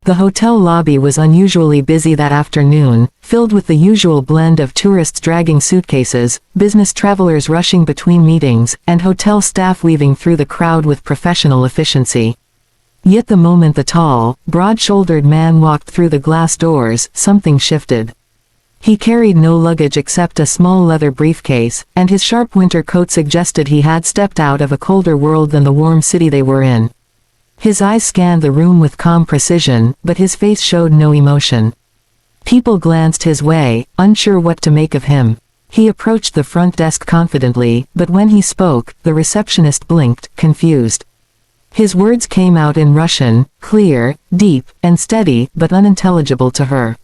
The hotel lobby was unusually busy that afternoon, filled with the usual blend of tourists dragging suitcases, business travelers rushing between meetings, and hotel staff weaving through the crowd with professional efficiency. Yet the moment the tall, broad-shouldered man walked through the glass doors, something shifted. He carried no luggage except a small leather briefcase, and his sharp winter coat suggested he had stepped out of a colder world than the warm city they were in. His eyes scanned the room with calm precision, but his face showed no emotion. People glanced his way, unsure what to make of him. He approached the front desk confidently, but when he spoke, the receptionist blinked, confused. His words came out in Russian, clear, deep, and steady, but unintelligible to her.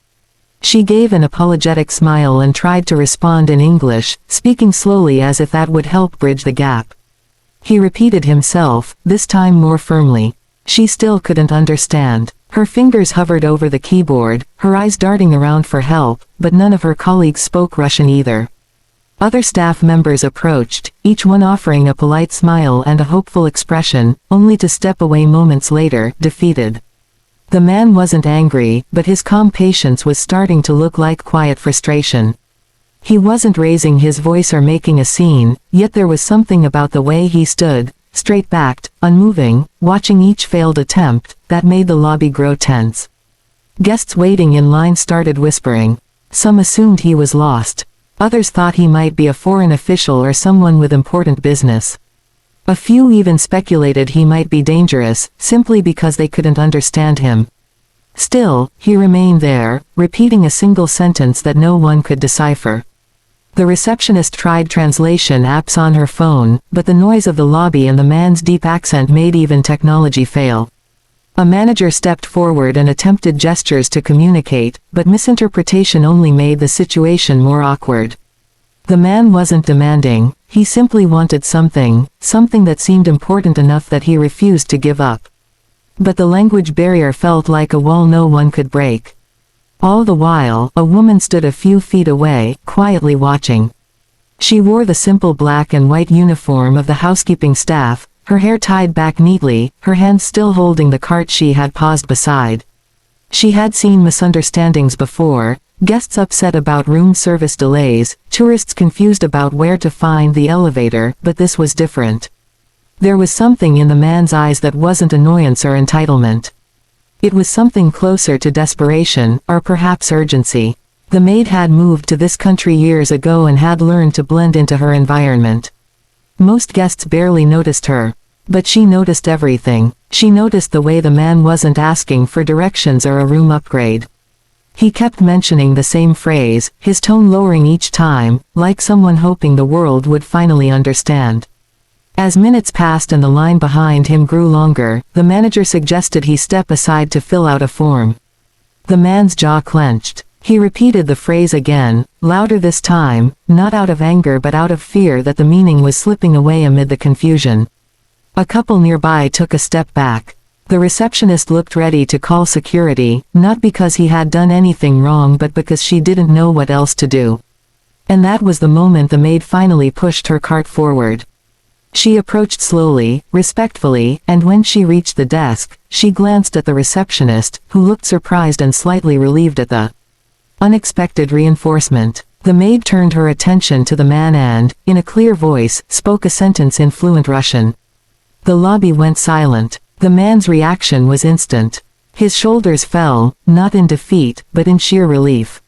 She gave an apologetic smile and tried to respond in English, speaking slowly as if that would help bridge the gap. He repeated himself, this time more firmly. She still couldn't understand. Her fingers hovered over the keyboard, her eyes darting around for help, but none of her colleagues spoke Russian either. Other staff members approached, each one offering a polite smile and a hopeful expression, only to step away moments later, defeated. The man wasn't angry, but his calm patience was starting to look like quiet frustration. He wasn't raising his voice or making a scene, yet there was something about the way he stood, straight-backed, unmoving, watching each failed attempt, that made the lobby grow tense. Guests waiting in line started whispering. Some assumed he was lost. Others thought he might be a foreign official or someone with important business. A few even speculated he might be dangerous, simply because they couldn't understand him. Still, he remained there, repeating a single sentence that no one could decipher. The receptionist tried translation apps on her phone, but the noise of the lobby and the man's deep accent made even technology fail. A manager stepped forward and attempted gestures to communicate, but misinterpretation only made the situation more awkward. The man wasn't demanding, he simply wanted something that seemed important enough that he refused to give up. But the language barrier felt like a wall no one could break. All the while, a woman stood a few feet away, quietly watching. She wore the simple black and white uniform of the housekeeping staff, her hair tied back neatly, her hands still holding the cart she had paused beside. She had seen misunderstandings before, guests upset about room service delays, tourists confused about where to find the elevator, but this was different. There was something in the man's eyes that wasn't annoyance or entitlement. It was something closer to desperation, or perhaps urgency. The maid had moved to this country years ago and had learned to blend into her environment. Most guests barely noticed her. But she noticed everything. She noticed the way the man wasn't asking for directions or a room upgrade. He kept mentioning the same phrase, his tone lowering each time, like someone hoping the world would finally understand. As minutes passed and the line behind him grew longer, the manager suggested he step aside to fill out a form. The man's jaw clenched. He repeated the phrase again, louder this time, not out of anger but out of fear that the meaning was slipping away amid the confusion. A couple nearby took a step back. The receptionist looked ready to call security, not because he had done anything wrong but because she didn't know what else to do. And that was the moment the maid finally pushed her cart forward. She approached slowly, respectfully, and when she reached the desk, she glanced at the receptionist, who looked surprised and slightly relieved at the unexpected reinforcement. The maid turned her attention to the man and, in a clear voice, spoke a sentence in fluent Russian. The lobby went silent. The man's reaction was instant. His shoulders fell, not in defeat, but in sheer relief.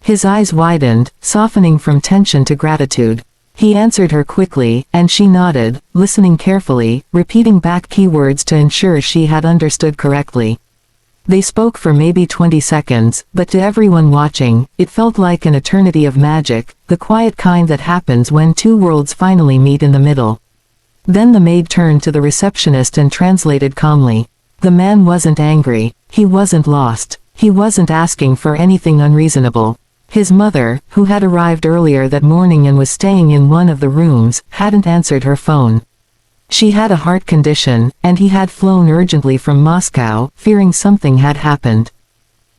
His eyes widened, softening from tension to gratitude. He answered her quickly, and she nodded, listening carefully, repeating back keywords to ensure she had understood correctly. They spoke for maybe 20 seconds, but to everyone watching, it felt like an eternity of magic, the quiet kind that happens when two worlds finally meet in the middle. Then the maid turned to the receptionist and translated calmly. The man wasn't angry. He wasn't lost. He wasn't asking for anything unreasonable. His mother, who had arrived earlier that morning and was staying in one of the rooms, hadn't answered her phone. She had a heart condition, and he had flown urgently from Moscow, fearing something had happened.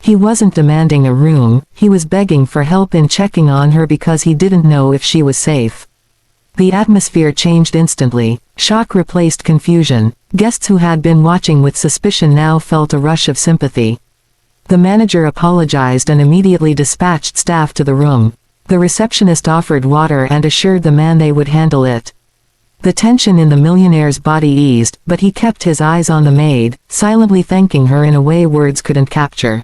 He wasn't demanding a room, he was begging for help in checking on her because he didn't know if she was safe. The atmosphere changed instantly. Shock replaced confusion. Guests who had been watching with suspicion now felt a rush of sympathy. The manager apologized and immediately dispatched staff to the room. The receptionist offered water and assured the man they would handle it. The tension in the millionaire's body eased, but he kept his eyes on the maid, silently thanking her in a way words couldn't capture.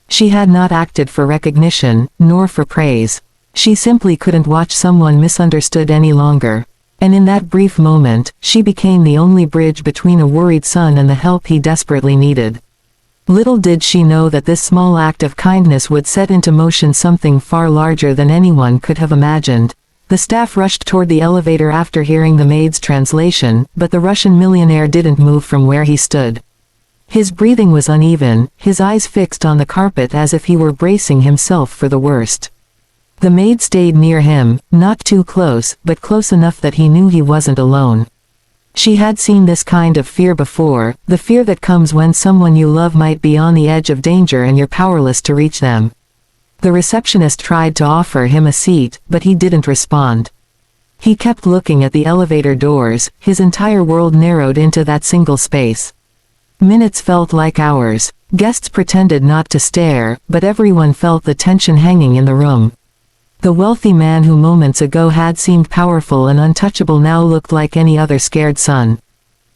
She had not acted for recognition, nor for praise. She simply couldn't watch someone misunderstood any longer. And in that brief moment, she became the only bridge between a worried son and the help he desperately needed. Little did she know that this small act of kindness would set into motion something far larger than anyone could have imagined. The staff rushed toward the elevator after hearing the maid's translation, but the Russian millionaire didn't move from where he stood. His breathing was uneven, his eyes fixed on the carpet as if he were bracing himself for the worst. The maid stayed near him, not too close, but close enough that he knew he wasn't alone. She had seen this kind of fear before, the fear that comes when someone you love might be on the edge of danger and you're powerless to reach them. The receptionist tried to offer him a seat, but he didn't respond. He kept looking at the elevator doors, his entire world narrowed into that single space. Minutes felt like hours. Guests pretended not to stare, but everyone felt the tension hanging in the room. The wealthy man who moments ago had seemed powerful and untouchable now looked like any other scared son.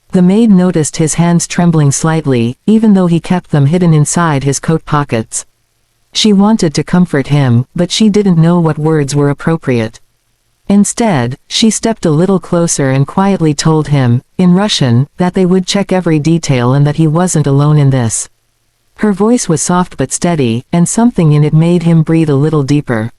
The maid noticed his hands trembling slightly, even though he kept them hidden inside his coat pockets. She wanted to comfort him, but she didn't know what words were appropriate. Instead, she stepped a little closer and quietly told him, in Russian, that they would check every detail and that he wasn't alone in this. Her voice was soft but steady, and something in it made him breathe a little deeper.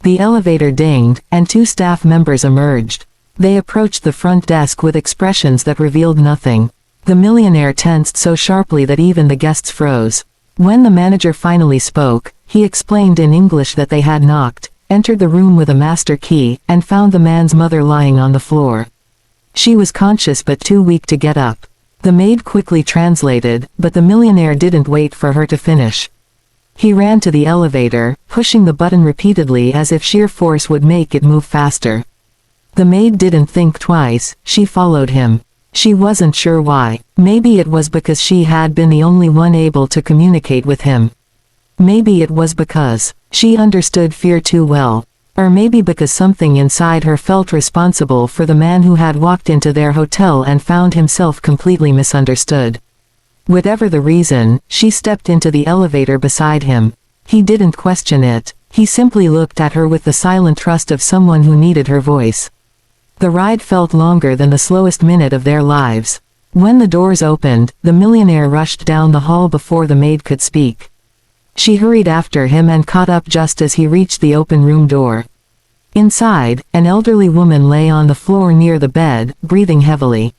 The elevator dinged, and two staff members emerged. They approached the front desk with expressions that revealed nothing. The millionaire tensed so sharply that even the guests froze. When the manager finally spoke, he explained in English that they had knocked, entered the room with a master key, and found the man's mother lying on the floor. She was conscious but too weak to get up. The maid quickly translated, but the millionaire didn't wait for her to finish. He ran to the elevator, pushing the button repeatedly as if sheer force would make it move faster. The maid didn't think twice, she followed him. She wasn't sure why. Maybe it was because she had been the only one able to communicate with him. Maybe it was because she understood fear too well. Or maybe because something inside her felt responsible for the man who had walked into their hotel and found himself completely misunderstood. Whatever the reason, she stepped into the elevator beside him. He didn't question it, he simply looked at her with the silent trust of someone who needed her voice. The ride felt longer than the slowest minute of their lives. When the doors opened, the millionaire rushed down the hall before the maid could speak. She hurried after him and caught up just as he reached the open room door. Inside, an elderly woman lay on the floor near the bed, breathing heavily.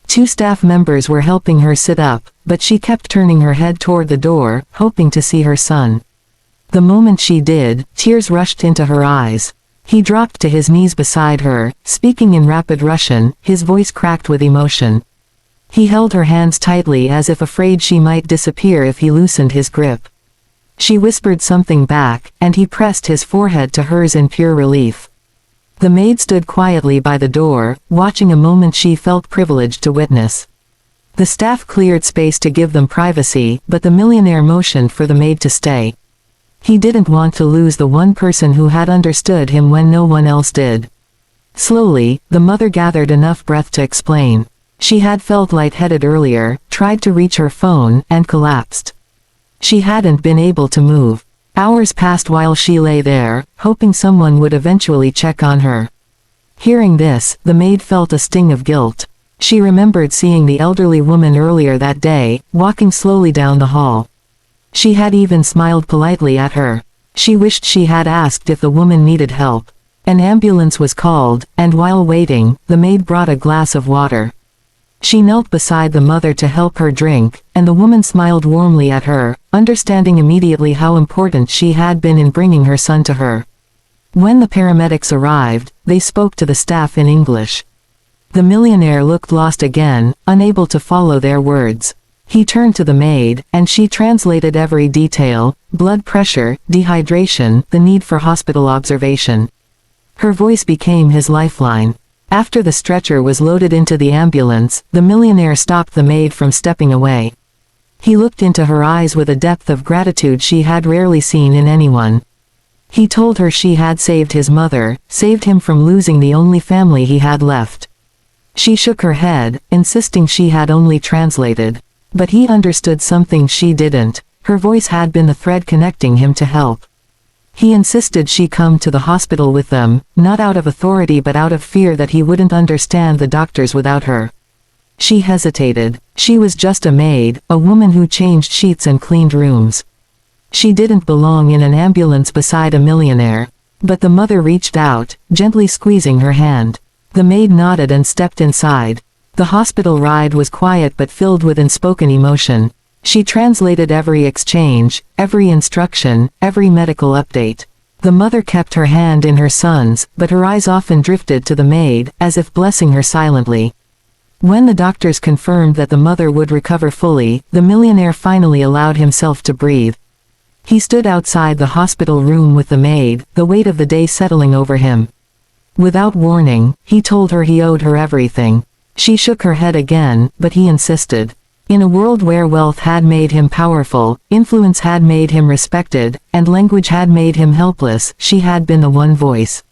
Two staff members were helping her sit up, but she kept turning her head toward the door, hoping to see her son. The moment she did, tears rushed into her eyes. He dropped to his knees beside her, speaking in rapid Russian, his voice cracked with emotion. He held her hands tightly as if afraid she might disappear if he loosened his grip. She whispered something back, and he pressed his forehead to hers in pure relief. The maid stood quietly by the door, watching a moment she felt privileged to witness. The staff cleared space to give them privacy, but the millionaire motioned for the maid to stay. He didn't want to lose the one person who had understood him when no one else did. Slowly, the mother gathered enough breath to explain. She had felt lightheaded earlier, tried to reach her phone, and collapsed. She hadn't been able to move. Hours passed while she lay there, hoping someone would eventually check on her. Hearing this, the maid felt a sting of guilt. She remembered seeing the elderly woman earlier that day, walking slowly down the hall. She had even smiled politely at her. She wished she had asked if the woman needed help. An ambulance was called, and while waiting, the maid brought a glass of water. She knelt beside the mother to help her drink, and the woman smiled warmly at her, understanding immediately how important she had been in bringing her son to her. When the paramedics arrived, they spoke to the staff in English. The millionaire looked lost again, unable to follow their words. He turned to the maid, and she translated every detail: blood pressure, dehydration, the need for hospital observation. Her voice became his lifeline. After the stretcher was loaded into the ambulance, the millionaire stopped the maid from stepping away. He looked into her eyes with a depth of gratitude she had rarely seen in anyone. He told her she had saved his mother, saved him from losing the only family he had left. She shook her head, insisting she had only translated. But he understood something she didn't. Her voice had been the thread connecting him to help. He insisted she come to the hospital with them, not out of authority but out of fear that he wouldn't understand the doctors without her. She hesitated. She was just a maid, a woman who changed sheets and cleaned rooms. She didn't belong in an ambulance beside a millionaire. But the mother reached out, gently squeezing her hand. The maid nodded and stepped inside. The hospital ride was quiet but filled with unspoken emotion. She translated every exchange, every instruction, every medical update. The mother kept her hand in her son's, but her eyes often drifted to the maid, as if blessing her silently. When the doctors confirmed that the mother would recover fully, the millionaire finally allowed himself to breathe. He stood outside the hospital room with the maid, the weight of the day settling over him. Without warning, he told her he owed her everything. She shook her head again, but he insisted. In a world where wealth had made him powerful, influence had made him respected, and language had made him helpless, she had been the one voice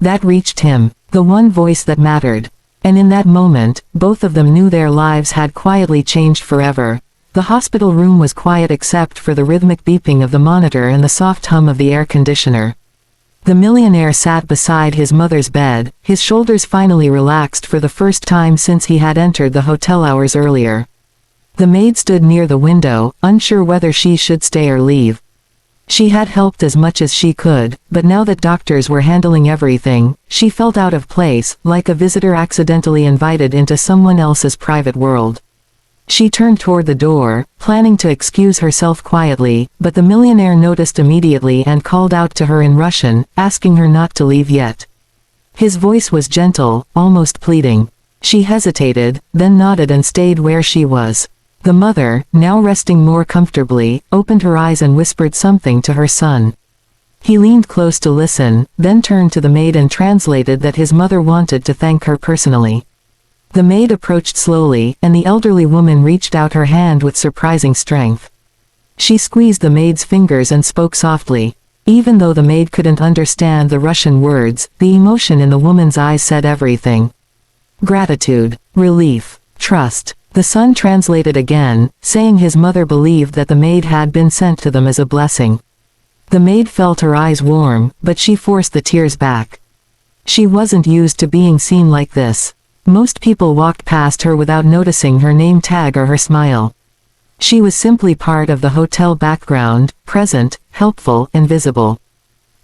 that reached him, the one voice that mattered. And in that moment, both of them knew their lives had quietly changed forever. The hospital room was quiet except for the rhythmic beeping of the monitor and the soft hum of the air conditioner. The millionaire sat beside his mother's bed, his shoulders finally relaxed for the first time since he had entered the hotel hours earlier. The maid stood near the window, unsure whether she should stay or leave. She had helped as much as she could, but now that doctors were handling everything, she felt out of place, like a visitor accidentally invited into someone else's private world. She turned toward the door, planning to excuse herself quietly, but the millionaire noticed immediately and called out to her in Russian, asking her not to leave yet. His voice was gentle, almost pleading. She hesitated, then nodded and stayed where she was. The mother, now resting more comfortably, opened her eyes and whispered something to her son. He leaned close to listen, then turned to the maid and translated that his mother wanted to thank her personally. The maid approached slowly, and the elderly woman reached out her hand with surprising strength. She squeezed the maid's fingers and spoke softly. Even though the maid couldn't understand the Russian words, the emotion in the woman's eyes said everything. Gratitude, relief, trust. The son translated again, saying his mother believed that the maid had been sent to them as a blessing. The maid felt her eyes warm, but she forced the tears back. She wasn't used to being seen like this. Most people walked past her without noticing her name tag or her smile. She was simply part of the hotel background, present, helpful, and visible.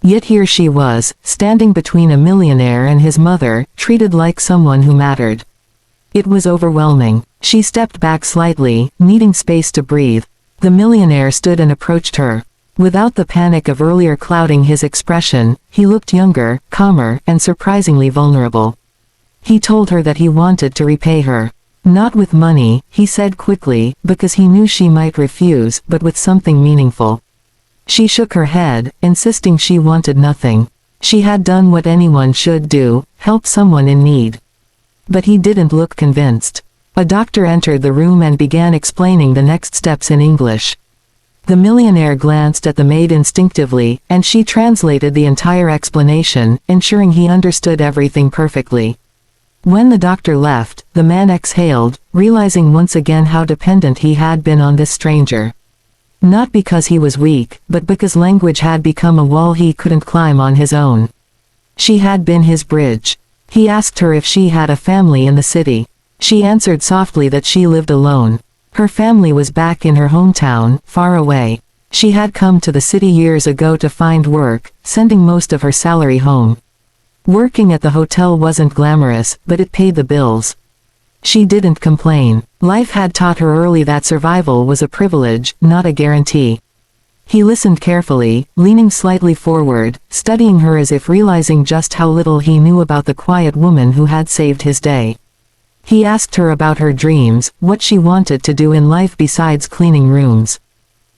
Yet here she was, standing between a millionaire and his mother, treated like someone who mattered. It was overwhelming. She stepped back slightly, needing space to breathe. The millionaire stood and approached her. Without the panic of earlier clouding his expression, he looked younger, calmer, and surprisingly vulnerable. He told her that he wanted to repay her. Not with money, he said quickly, because he knew she might refuse, but with something meaningful. She shook her head, insisting she wanted nothing. She had done what anyone should do, help someone in need. But he didn't look convinced. A doctor entered the room and began explaining the next steps in English. The millionaire glanced at the maid instinctively, and she translated the entire explanation, ensuring he understood everything perfectly. When the doctor left, the man exhaled, realizing once again how dependent he had been on this stranger. Not because he was weak, but because language had become a wall he couldn't climb on his own. She had been his bridge. He asked her if she had a family in the city. She answered softly that she lived alone. Her family was back in her hometown, far away. She had come to the city years ago to find work, sending most of her salary home. Working at the hotel wasn't glamorous, but it paid the bills. She didn't complain. Life had taught her early that survival was a privilege, not a guarantee. He listened carefully, leaning slightly forward, studying her as if realizing just how little he knew about the quiet woman who had saved his day. He asked her about her dreams, what she wanted to do in life besides cleaning rooms.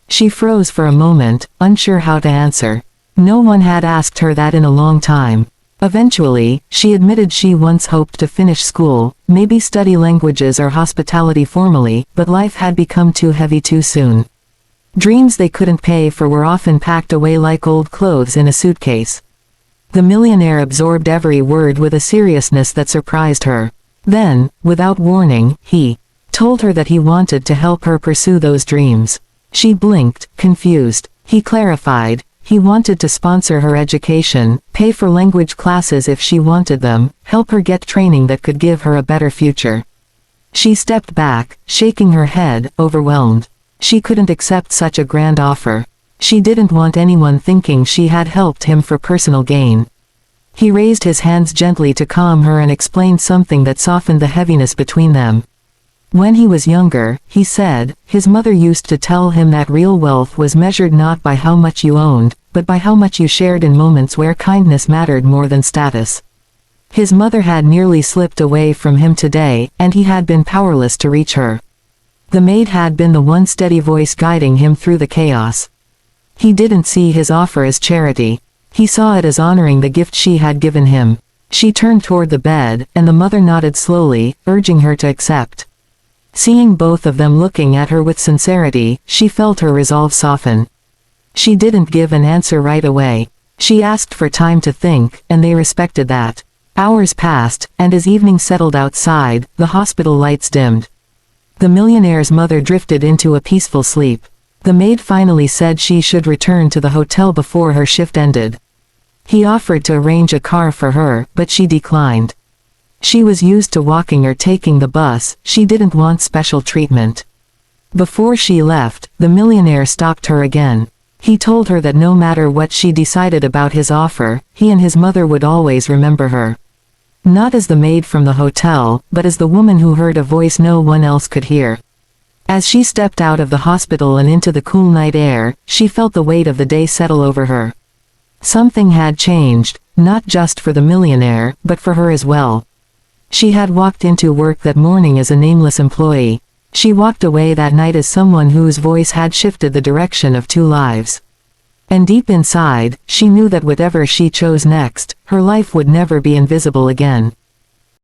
She froze for a moment, unsure how to answer. No one had asked her that in a long time. Eventually, she admitted she once hoped to finish school, maybe study languages or hospitality formally, but life had become too heavy too soon. Dreams they couldn't pay for were often packed away like old clothes in a suitcase. The millionaire absorbed every word with a seriousness that surprised her. Then, without warning, he told her that he wanted to help her pursue those dreams. She blinked, confused. He clarified. He wanted to sponsor her education, pay for language classes if she wanted them, help her get training that could give her a better future. She stepped back, shaking her head, overwhelmed. She couldn't accept such a grand offer. She didn't want anyone thinking she had helped him for personal gain. He raised his hands gently to calm her and explained something that softened the heaviness between them. When he was younger, he said, his mother used to tell him that real wealth was measured not by how much you owned, but by how much you shared in moments where kindness mattered more than status. His mother had nearly slipped away from him today, and he had been powerless to reach her. The maid had been the one steady voice guiding him through the chaos. He didn't see his offer as charity. He saw it as honoring the gift she had given him. She turned toward the bed, and the mother nodded slowly, urging her to accept. Seeing both of them looking at her with sincerity, she felt her resolve soften. She didn't give an answer right away. She asked for time to think, and they respected that. Hours passed, and as evening settled outside, the hospital lights dimmed. The millionaire's mother drifted into a peaceful sleep. The maid finally said she should return to the hotel before her shift ended. He offered to arrange a car for her, but she declined. She was used to walking or taking the bus, she didn't want special treatment. Before she left, the millionaire stopped her again. He told her that no matter what she decided about his offer, he and his mother would always remember her. Not as the maid from the hotel, but as the woman who heard a voice no one else could hear. As she stepped out of the hospital and into the cool night air, she felt the weight of the day settle over her. Something had changed, not just for the millionaire, but for her as well. She had walked into work that morning as a nameless employee. She walked away that night as someone whose voice had shifted the direction of two lives. And deep inside, she knew that whatever she chose next, her life would never be invisible again.